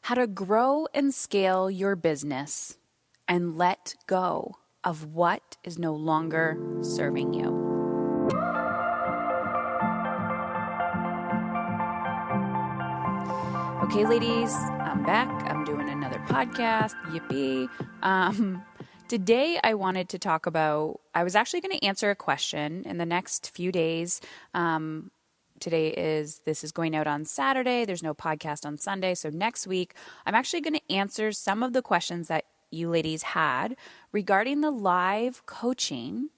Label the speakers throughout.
Speaker 1: how to grow and scale your business and let go of what is no longer serving you. Okay, ladies, I'm back. I'm doing another podcast. Yippee. Today I wanted to talk about, I was actually going to answer a question in the next few days. This is going out on Saturday. There's no podcast on Sunday. So next week, I'm actually going to answer some of the questions that you ladies had regarding the live coaching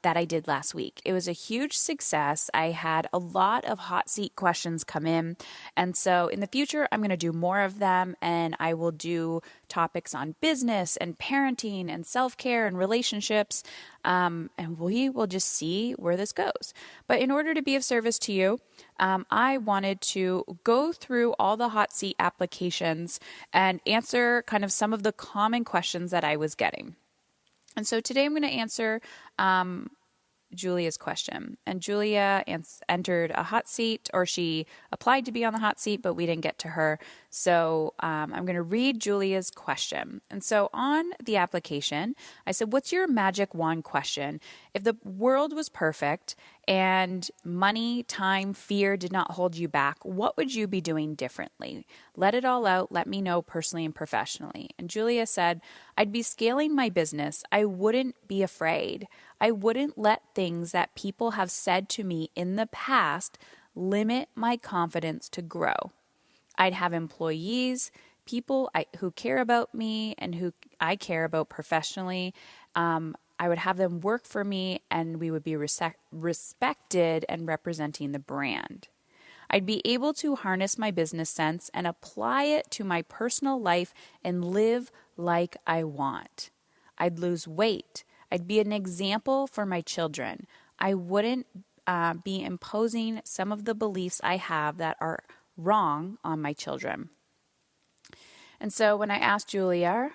Speaker 1: that I did last week. It was a huge success. I had a lot of hot seat questions come in. And so in the future, I'm going to do more of them, and I will do topics on business and parenting and self-care and relationships. And we will just see where this goes. But in order to be of service to you, I wanted to go through all the hot seat applications and answer kind of some of the common questions that I was getting. And so today I'm going to answer Julia's question. And Julia entered a hot seat, or she applied to be on the hot seat, but we didn't get to her. So I'm going to read Julia's question. And so on the application, I said, what's your magic wand question? If the world was perfect and money, time, fear did not hold you back, what would you be doing differently? Let it all out. Let me know personally and professionally. And Julia said, I'd be scaling my business. I wouldn't be afraid. I wouldn't let things that people have said to me in the past limit my confidence to grow. I'd have employees, people who care about me and who I care about professionally. I would have them work for me, and we would be respected and representing the brand. I'd be able to harness my business sense and apply it to my personal life and live like I want. I'd lose weight. I'd be an example for my children. I wouldn't be imposing some of the beliefs I have that are wrong on my children. And so when we asked Julia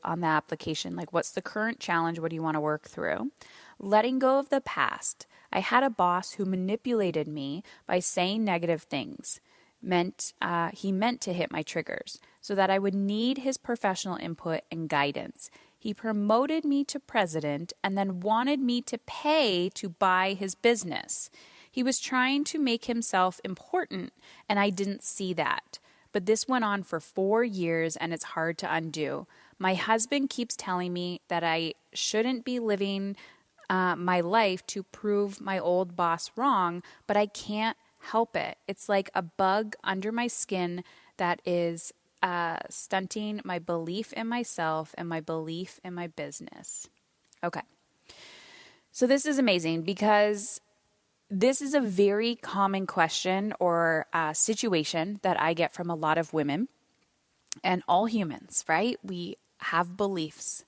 Speaker 1: on the application, like, what's the current challenge? What do you want to work through? Letting go of the past. I had a boss who manipulated me by saying negative things. He meant to hit my triggers so that I would need his professional input and guidance. He promoted me to president and then wanted me to pay to buy his business. He was trying to make himself important, and I didn't see that. But this went on for 4 years, and it's hard to undo. My husband keeps telling me that I shouldn't be living my life to prove my old boss wrong, but I can't help it. It's like a bug under my skin that is stunting my belief in myself and my belief in my business. Okay. So this is amazing because this is a very common question or situation that I get from a lot of women and all humans, right? We have beliefs,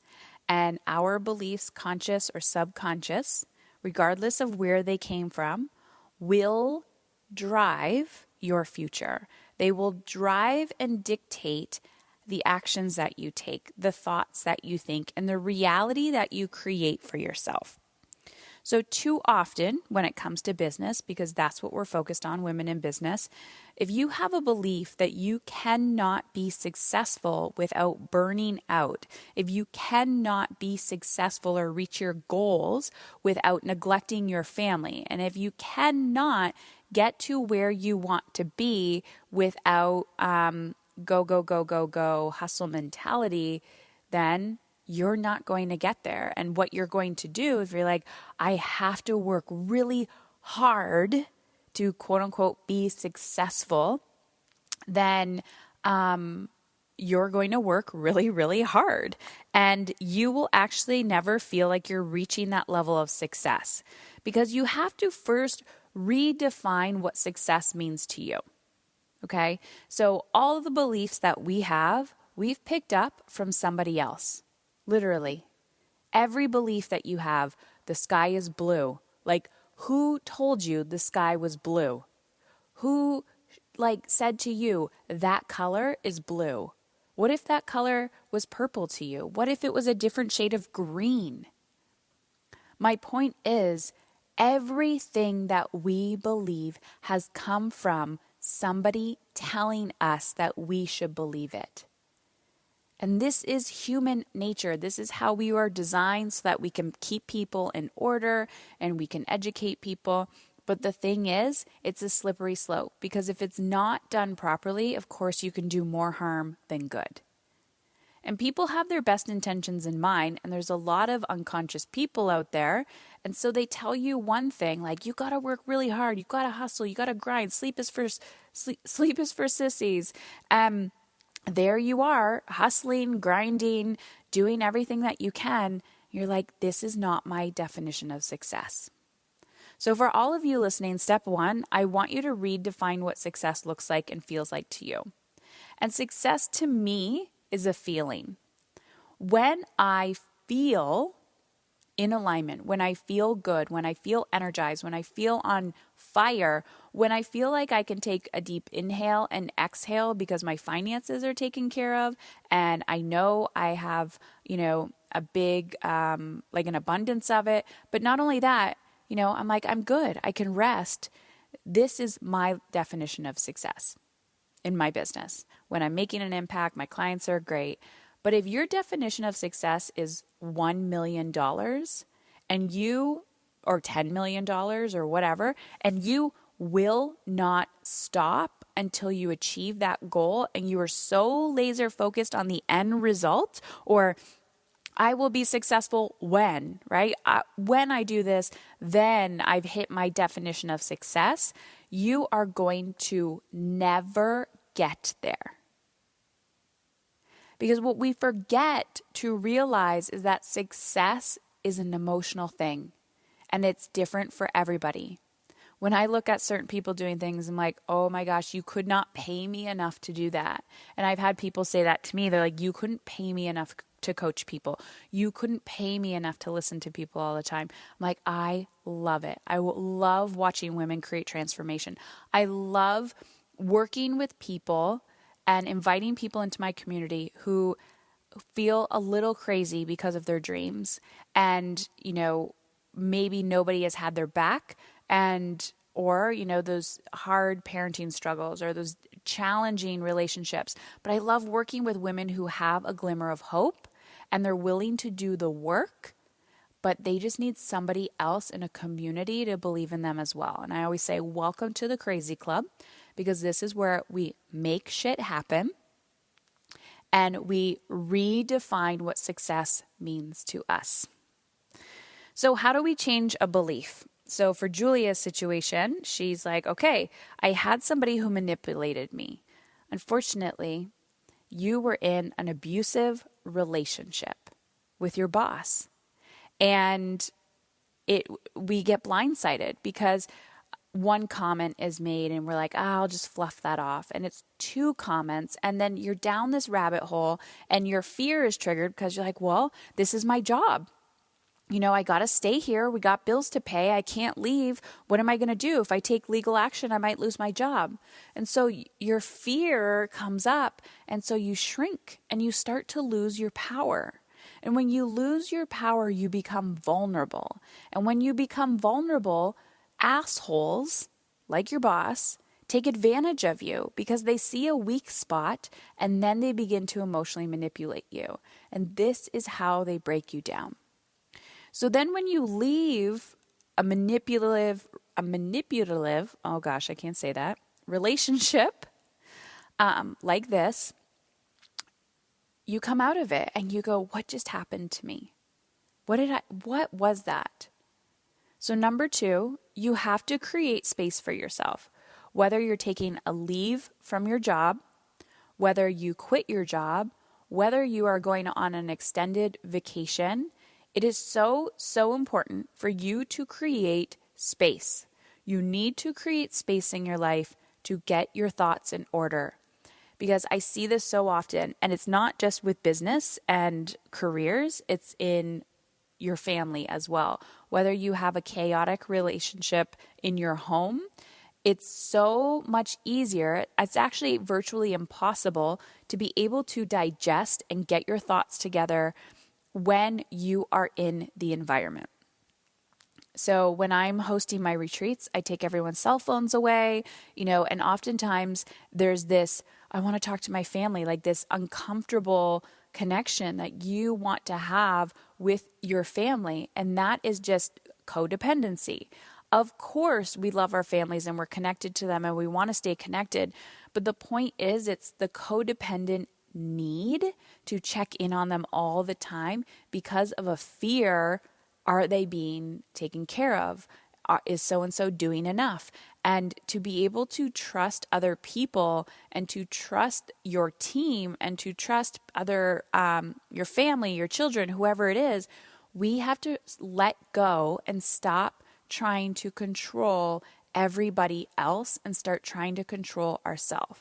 Speaker 1: and our beliefs, conscious or subconscious, regardless of where they came from, will drive your future. They will drive and dictate the actions that you take, the thoughts that you think, and the reality that you create for yourself. So too often when it comes to business, because that's what we're focused on, women in business, if you have a belief that you cannot be successful without burning out, if you cannot be successful or reach your goals without neglecting your family, and if you cannot get to where you want to be without go, hustle mentality, then you're not going to get there. And what you're going to do, if you're like, I have to work really hard to quote unquote be successful, then you're going to work really, really hard. And you will actually never feel like you're reaching that level of success, because you have to first redefine what success means to you. Okay? So all of the beliefs that we have, we've picked up from somebody else. Literally. Every belief that you have, the sky is blue. Like, who told you the sky was blue? Who, said to you, that color is blue? What if that color was purple to you? What if it was a different shade of green? My point is, everything that we believe has come from somebody telling us that we should believe it. And this is human nature. This is how we are designed so that we can keep people in order and we can educate people. But the thing is, it's a slippery slope because if it's not done properly, of course, you can do more harm than good. And people have their best intentions in mind, and there's a lot of unconscious people out there. And so they tell you one thing, like, you got to work really hard, you got to hustle, you got to grind, sleep is for sissies. There you are, hustling, grinding, doing everything that you can. You're like, this is not my definition of success. So for all of you listening, step one, I want you to redefine what success looks like and feels like to you. And success to me is a feeling. When I feel in alignment, when I feel good, when I feel energized, when I feel on fire, when I feel like I can take a deep inhale and exhale because my finances are taken care of and I know I have, a big, like an abundance of it. But not only that, I'm like, I'm good. I can rest. This is my definition of success in my business. When I'm making an impact, my clients are great. But if your definition of success is $1 million and you, or $10 million or whatever, and you will not stop until you achieve that goal and you are so laser focused on the end result, or I will be successful when, right? When I do this, then I've hit my definition of success. You are going to never get there. Because what we forget to realize is that success is an emotional thing and it's different for everybody. When I look at certain people doing things, I'm like, oh my gosh, you could not pay me enough to do that. And I've had people say that to me. They're like, you couldn't pay me enough to coach people. You couldn't pay me enough to listen to people all the time. I'm like, I love it. I love watching women create transformation. I love working with people and inviting people into my community who feel a little crazy because of their dreams. And, maybe nobody has had their back or those hard parenting struggles or those challenging relationships. But I love working with women who have a glimmer of hope and they're willing to do the work, but they just need somebody else in a community to believe in them as well. And I always say, welcome to the Crazy Club, because this is where we make shit happen and we redefine what success means to us. So how do we change a belief? So for Julia's situation, she's like, okay, I had somebody who manipulated me. Unfortunately, you were in an abusive relationship with your boss. And we get blindsided because one comment is made and we're like, I'll just fluff that off. And it's two comments. And then you're down this rabbit hole and your fear is triggered because you're like, well, this is my job. I got to stay here. We got bills to pay. I can't leave. What am I going to do? If I take legal action, I might lose my job. And so your fear comes up. And so you shrink and you start to lose your power. And when you lose your power, you become vulnerable. And when you become vulnerable, assholes like your boss take advantage of you because they see a weak spot and then they begin to emotionally manipulate you. And this is how they break you down. So then when you leave a manipulative, oh gosh, I can't say that, relationship like this, you come out of it and you go, what just happened to me? What was that? So number 2, you have to create space for yourself. Whether you're taking a leave from your job, whether you quit your job, whether you are going on an extended vacation, it is so, so important for you to create space. You need to create space in your life to get your thoughts in order. Because I see this so often, and it's not just with business and careers, it's in your family as well. Whether you have a chaotic relationship in your home, it's so much easier. It's actually virtually impossible to be able to digest and get your thoughts together when you are in the environment. So when I'm hosting my retreats, I take everyone's cell phones away, and oftentimes there's this, I want to talk to my family, like this uncomfortable connection that you want to have with your family. And that is just codependency. Of course, we love our families and we're connected to them and we want to stay connected. But the point is, it's the codependent need to check in on them all the time because of a fear. Are they being taken care of? Is so-and-so doing enough? And to be able to trust other people and to trust your team and to trust your family, your children, whoever it is, we have to let go and stop trying to control everybody else and start trying to control ourselves.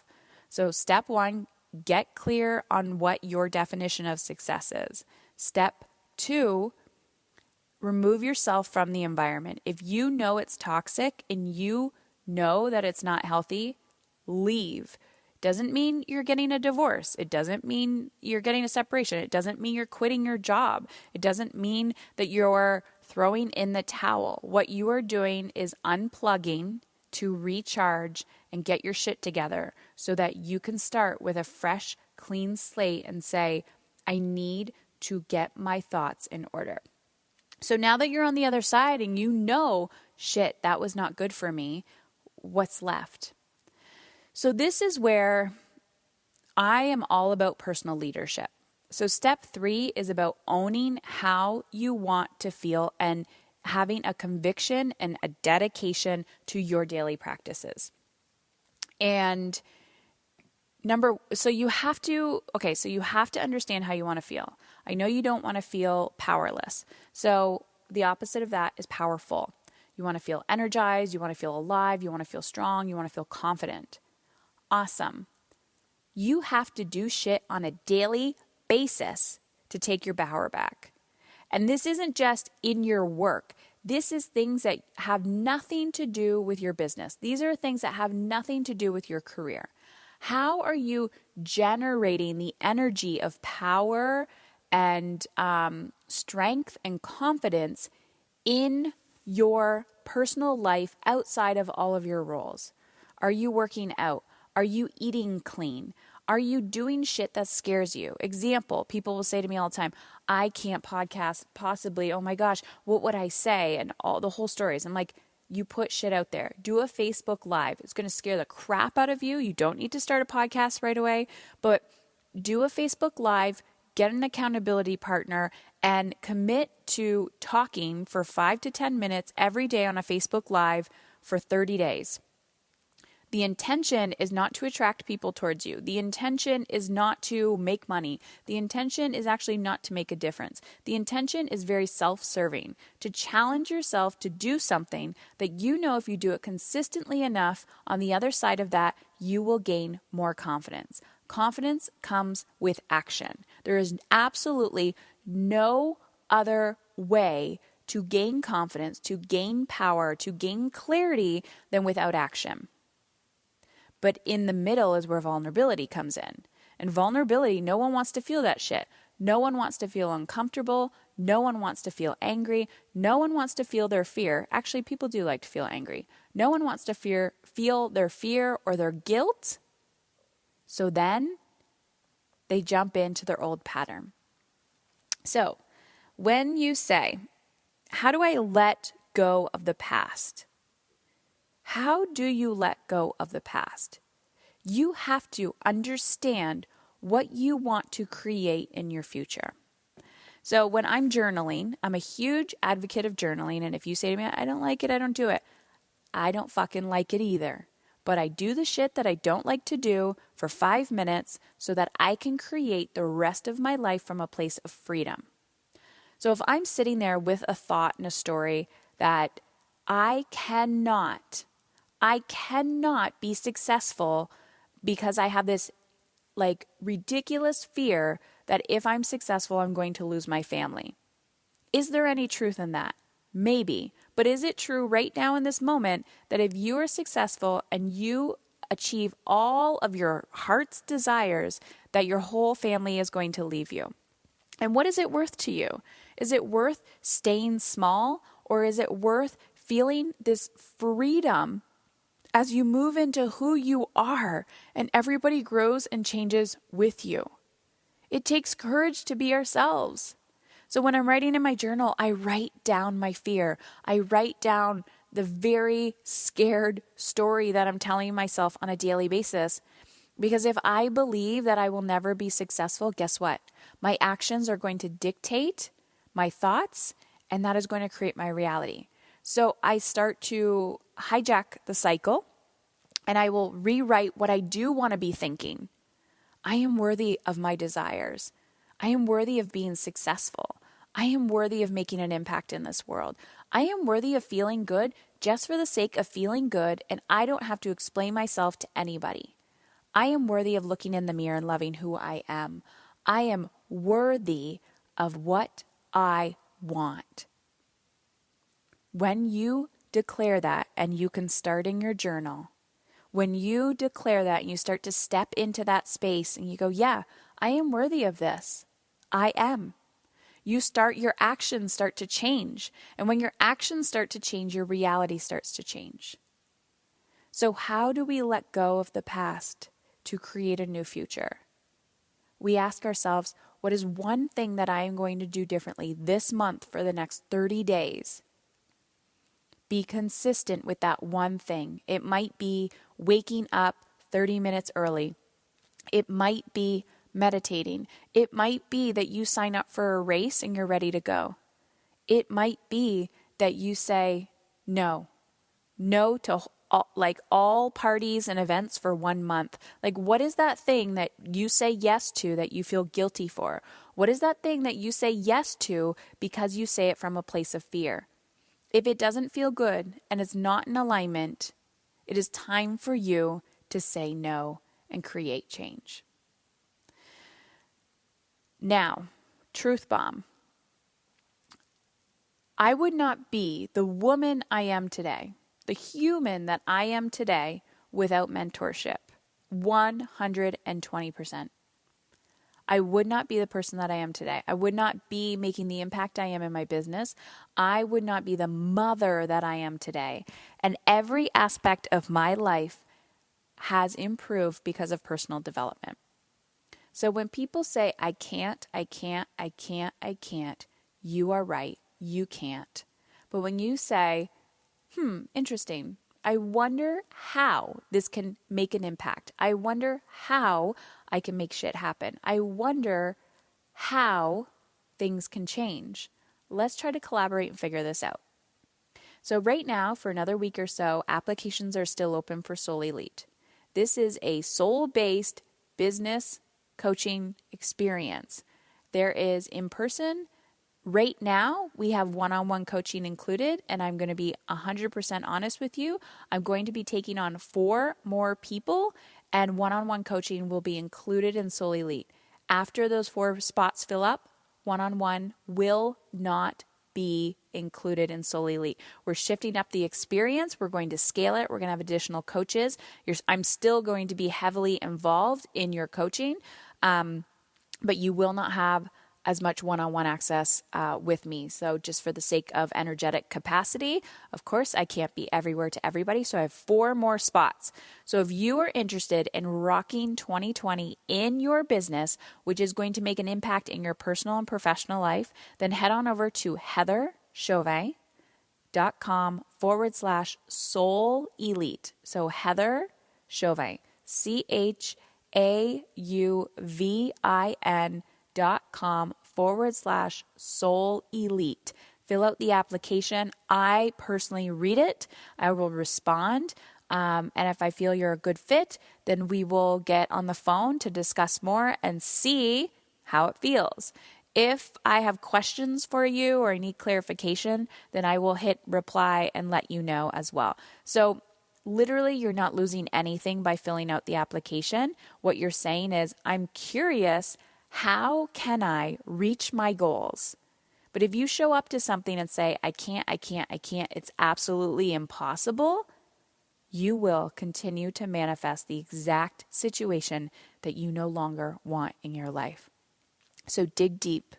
Speaker 1: So step 1, get clear on what your definition of success is. Step 2, remove yourself from the environment. If you know it's toxic and you know that it's not healthy, leave. Doesn't mean you're getting a divorce. It doesn't mean you're getting a separation. It doesn't mean you're quitting your job. It doesn't mean that you're throwing in the towel. What you are doing is unplugging to recharge and get your shit together so that you can start with a fresh, clean slate and say, I need to get my thoughts in order. So now that you're on the other side and you know, shit, that was not good for me, what's left? So this is where I am all about personal leadership. So step 3 is about owning how you want to feel and having a conviction and a dedication to your daily practices. And so you have to understand how you want to feel. I know you don't want to feel powerless. So the opposite of that is powerful. You want to feel energized, you want to feel alive, you want to feel strong, you want to feel confident. Awesome. You have to do shit on a daily basis to take your power back. And this isn't just in your work. This is things that have nothing to do with your business. These are things that have nothing to do with your career. How are you generating the energy of power and strength and confidence in your personal life outside of all of your roles? Are you working out? Are you eating clean? Are you doing shit that scares you? Example, people will say to me all the time, I can't podcast possibly. Oh my gosh, what would I say? And all the whole stories. I'm like, you put shit out there. Do a Facebook Live. It's going to scare the crap out of you. You don't need to start a podcast right away, but do a Facebook Live, get an accountability partner, and commit to talking for 5 to 10 minutes every day on a Facebook Live for 30 days. The intention is not to attract people towards you. The intention is not to make money. The intention is actually not to make a difference. The intention is very self-serving, to challenge yourself to do something that you know if you do it consistently enough, on the other side of that, you will gain more confidence. Confidence comes with action. There is absolutely no other way to gain confidence, to gain power, to gain clarity than without action. But in the middle is where vulnerability comes in. And vulnerability, no one wants to feel that shit. No one wants to feel uncomfortable. No one wants to feel angry. No one wants to feel their fear. Actually, people do like to feel angry. No one wants to feel their fear or their guilt. So then they jump into their old pattern. So when you say, how do I let go of the past? How do you let go of the past? You have to understand what you want to create in your future. So when I'm journaling, I'm a huge advocate of journaling. And if you say to me, I don't like it, I don't do it. I don't fucking like it either. But I do the shit that I don't like to do for 5 minutes so that I can create the rest of my life from a place of freedom. So if I'm sitting there with a thought and a story that I cannot be successful because I have this ridiculous fear that if I'm successful, I'm going to lose my family. Is there any truth in that? Maybe. But is it true right now in this moment that if you are successful and you achieve all of your heart's desires, that your whole family is going to leave you? And what is it worth to you? Is it worth staying small, Or is it worth feeling this freedom as you move into who you are and everybody grows and changes with you? It takes courage to be ourselves. So when I'm writing in my journal, I write down my fear. I write down the very scared story that I'm telling myself on a daily basis. Because if I believe that I will never be successful, guess what? My actions are going to dictate my thoughts, and that is going to create my reality. So I start to hijack the cycle, and I will rewrite what I do want to be thinking. I am worthy of my desires. I am worthy of being successful. I am worthy of making an impact in this world. I am worthy of feeling good just for the sake of feeling good, and I don't have to explain myself to anybody. I am worthy of looking in the mirror and loving who I am. I am worthy of what I want. When you declare that, and you can start in your journal, when you declare that and you start to step into that space and you go, yeah, I am worthy of this. I am. Your actions start to change. And when your actions start to change, your reality starts to change. So how do we let go of the past to create a new future? We ask ourselves, what is one thing that I am going to do differently this month for the next 30 days? Be consistent with that one thing. It might be waking up 30 minutes early. It might be meditating. It might be that you sign up for a race and you're ready to go. It might be that you say no to all parties and events for 1 month. Like, what is that thing that you say yes to that you feel guilty for? What is that thing that you say yes to because you say it from a place of fear? If it doesn't feel good and it's not in alignment, it is time for you to say no and create change. Now, truth bomb. I would not be the woman I am today, the human that I am today, without mentorship. 120%. I would not be the person that I am today. I would not be making the impact I am in my business. I would not be the mother that I am today. And every aspect of my life has improved because of personal development. So when people say, I can't, you are right. You can't. But when you say, interesting, I wonder how this can make an impact. I wonder how I can make shit happen. I wonder how things can change. Let's try to collaborate and figure this out. So right now, for another week or so, applications are still open for Soul Elite. This is a soul-based business coaching experience. There is in-person. Right now, we have one-on-one coaching included, and I'm going to be 100% honest with you. I'm going to be taking on 4 more people, and one-on-one coaching will be included in Soul Elite. After those 4 spots fill up, one-on-one will not be included in Soul Elite. We're shifting up the experience. We're going to scale it. We're going to have additional coaches. I'm still going to be heavily involved in your coaching, but you will not have as much one-on-one access with me. So just for the sake of energetic capacity, of course, I can't be everywhere to everybody. So I have 4 more spots. So if you are interested in rocking 2020 in your business, which is going to make an impact in your personal and professional life, then head on over to heatherchauvin.com/soul elite. So Heather Chauvin, CHAUVIN.com/soul elite. Fill out the application. I personally read it. I will respond. And if I feel you're a good fit, then we will get on the phone to discuss more and see how it feels. If I have questions for you or I need clarification, then I will hit reply and let you know as well. So literally, you're not losing anything by filling out the application. What you're saying is, I'm curious, how can I reach my goals? But if you show up to something and say, I can't, it's absolutely impossible, you will continue to manifest the exact situation that you no longer want in your life. So dig deep.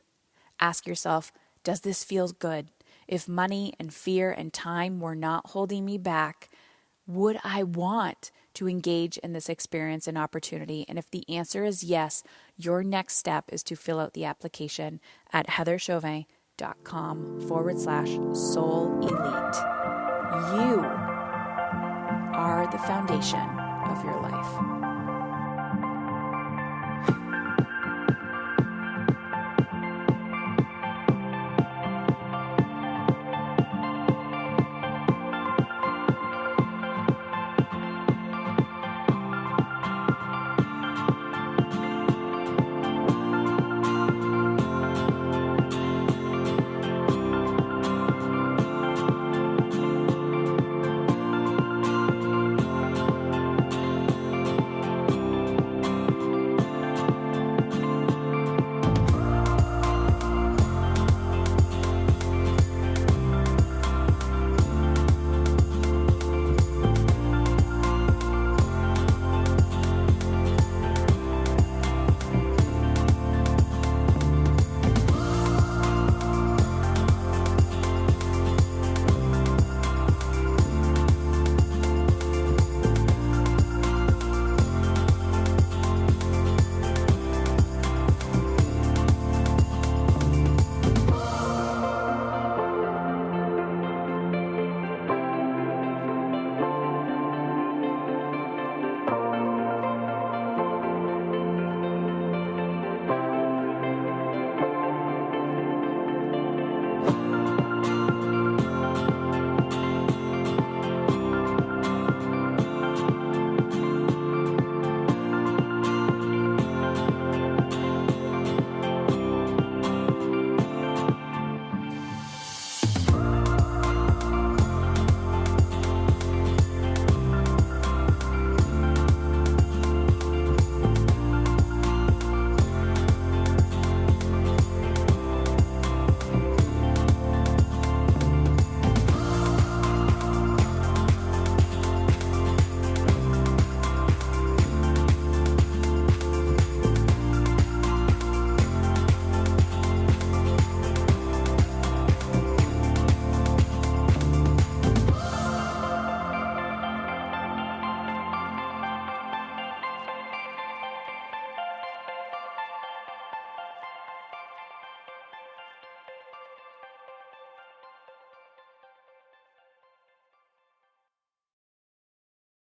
Speaker 1: Ask yourself, does this feel good? If money and fear and time were not holding me back, would I want to engage in this experience and opportunity? And if the answer is yes, your next step is to fill out the application at heatherchauvin.com/soul elite. You are the foundation of your life.